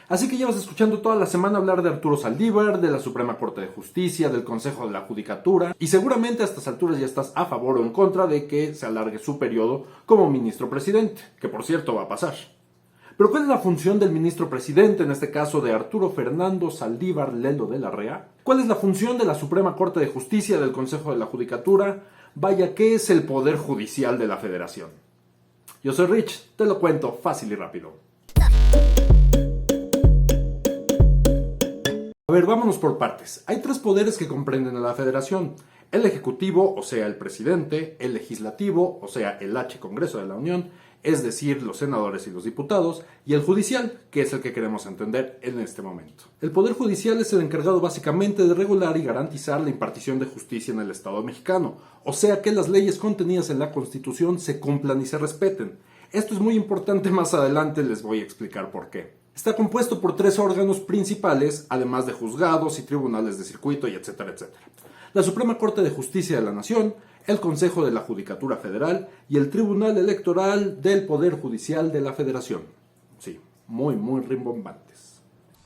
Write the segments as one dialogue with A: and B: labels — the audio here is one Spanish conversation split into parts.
A: Así que llevas escuchando toda la semana hablar de Arturo Saldívar, de la Suprema Corte de Justicia, del Consejo de la Judicatura, y seguramente a estas alturas ya estás a favor o en contra de que se alargue su periodo como ministro presidente, que por cierto va a pasar. Pero ¿cuál es la función del ministro presidente, en este caso de Arturo Fernando Saldívar Lelo de la Rea? ¿Cuál es la función de la Suprema Corte de Justicia, del Consejo de la Judicatura? Vaya, ¿qué es el Poder Judicial de la Federación? Yo soy Rich, te lo cuento fácil y rápido. A ver, vámonos por partes. Hay tres poderes que comprenden a la Federación. El Ejecutivo, o sea, el Presidente, el Legislativo, o sea, el H Congreso de la Unión, es decir, los senadores y los diputados, y el Judicial, que es el que queremos entender en este momento. El Poder Judicial es el encargado básicamente de regular y garantizar la impartición de justicia en el Estado mexicano, o sea, que las leyes contenidas en la Constitución se cumplan y se respeten. Esto es muy importante, más adelante les voy a explicar por qué. Está compuesto por tres órganos principales, además de juzgados y tribunales de circuito y etcétera, etcétera. La Suprema Corte de Justicia de la Nación, el Consejo de la Judicatura Federal y el Tribunal Electoral del Poder Judicial de la Federación. Sí, muy rimbombantes.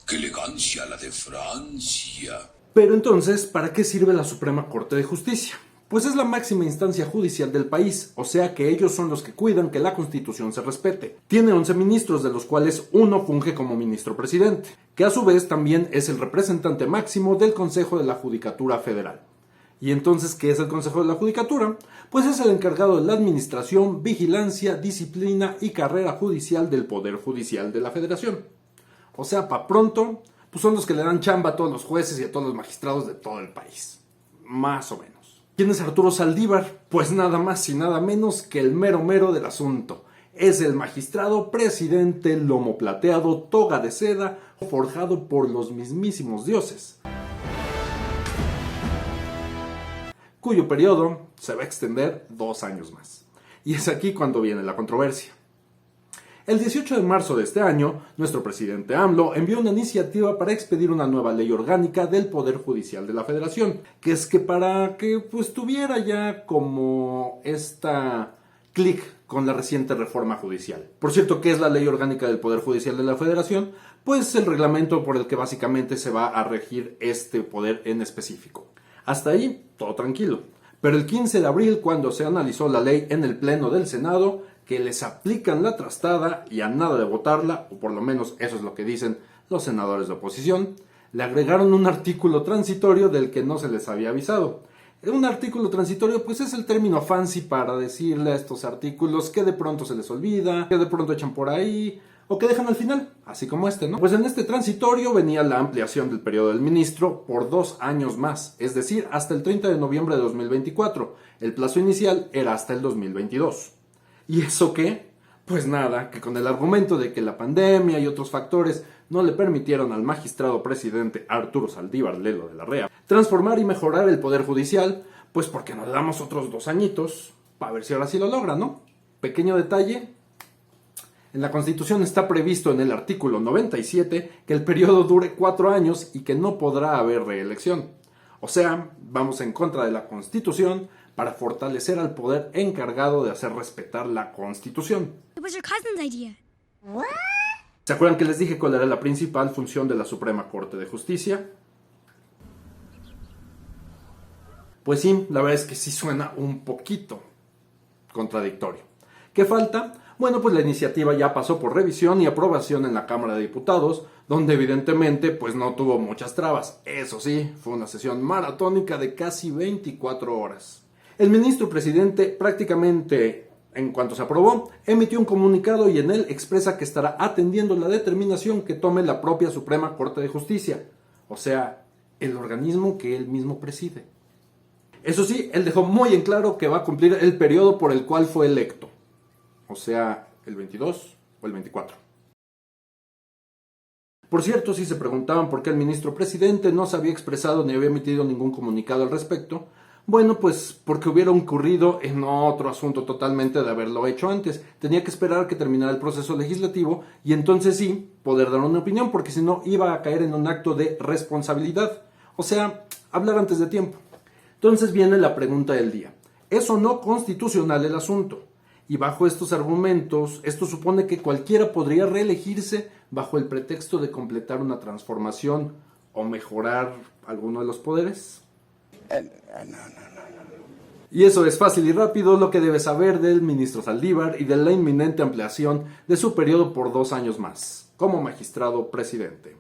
B: ¡Qué elegancia la de Francia!
A: Pero entonces, ¿para qué sirve la Suprema Corte de Justicia? Pues es la máxima instancia judicial del país, o sea que ellos son los que cuidan que la Constitución se respete. Tiene 11 ministros, de los cuales uno funge como ministro presidente, que a su vez también es el representante máximo del Consejo de la Judicatura Federal. ¿Y entonces qué es el Consejo de la Judicatura? Pues es el encargado de la administración, vigilancia, disciplina y carrera judicial del Poder Judicial de la Federación. O sea, pa' pronto, pues son los que le dan chamba a todos los jueces y a todos los magistrados de todo el país. Más o menos. ¿Quién es Arturo Saldívar? Pues nada más y nada menos que el mero del asunto. Es el magistrado presidente lomo plateado, toga de seda, forjado por los mismísimos dioses, cuyo periodo se va a extender 2 años más. Y es aquí cuando viene la controversia. El 18 de marzo de este año, nuestro presidente AMLO envió una iniciativa para expedir una nueva ley orgánica del Poder Judicial de la Federación, que es que para que pues tuviera ya como esta clic con la reciente reforma judicial. Por cierto, ¿qué es la ley orgánica del Poder Judicial de la Federación? Pues el reglamento por el que básicamente se va a regir este poder en específico. Hasta ahí, todo tranquilo. Pero el 15 de abril, cuando se analizó la ley en el Pleno del Senado, que les aplican la trastada y a nada de votarla, o por lo menos eso es lo que dicen los senadores de oposición, le agregaron un artículo transitorio del que no se les había avisado. Un artículo transitorio pues es el término fancy para decirle a estos artículos que de pronto se les olvida, que de pronto echan por ahí, o que dejan al final, así como este, ¿no? Pues en este transitorio venía la ampliación del periodo del ministro por 2 años más, es decir, hasta el 30 de noviembre de 2024. El plazo inicial era hasta el 2022. ¿Y eso qué? Pues nada, que con el argumento de que la pandemia y otros factores no le permitieron al magistrado presidente Arturo Saldívar Lelo de la Rea transformar y mejorar el Poder Judicial, pues porque nos damos otros 2 añitos para ver si ahora sí lo logra, ¿no? Pequeño detalle, en la Constitución está previsto en el artículo 97 que el periodo dure 4 años y que no podrá haber reelección. O sea, vamos en contra de la Constitución para fortalecer al poder encargado de hacer respetar la Constitución. ¿Se acuerdan que les dije cuál era la principal función de la Suprema Corte de Justicia? Pues sí, la verdad es que sí suena un poquito contradictorio. ¿Qué falta? Bueno, pues la iniciativa ya pasó por revisión y aprobación en la Cámara de Diputados, donde evidentemente pues no tuvo muchas trabas. Eso sí, fue una sesión maratónica de casi 24 horas. El ministro presidente prácticamente, en cuanto se aprobó, emitió un comunicado y en él expresa que estará atendiendo la determinación que tome la propia Suprema Corte de Justicia, o sea, el organismo que él mismo preside. Eso sí, él dejó muy en claro que va a cumplir el periodo por el cual fue electo, o sea, el 22 o el 24. Por cierto, si se preguntaban por qué el ministro presidente no se había expresado ni había emitido ningún comunicado al respecto, bueno, pues porque hubiera incurrido en otro asunto totalmente de haberlo hecho antes. Tenía que esperar que terminara el proceso legislativo y entonces sí poder dar una opinión, porque si no iba a caer en un acto de responsabilidad. O sea, hablar antes de tiempo. Entonces viene la pregunta del día. ¿Es o no constitucional el asunto? Y bajo estos argumentos, esto supone que cualquiera podría reelegirse bajo el pretexto de completar una transformación o mejorar alguno de los poderes. Y eso es fácil y rápido lo que debes saber del ministro Saldívar y de la inminente ampliación de su periodo por 2 años más, como magistrado presidente.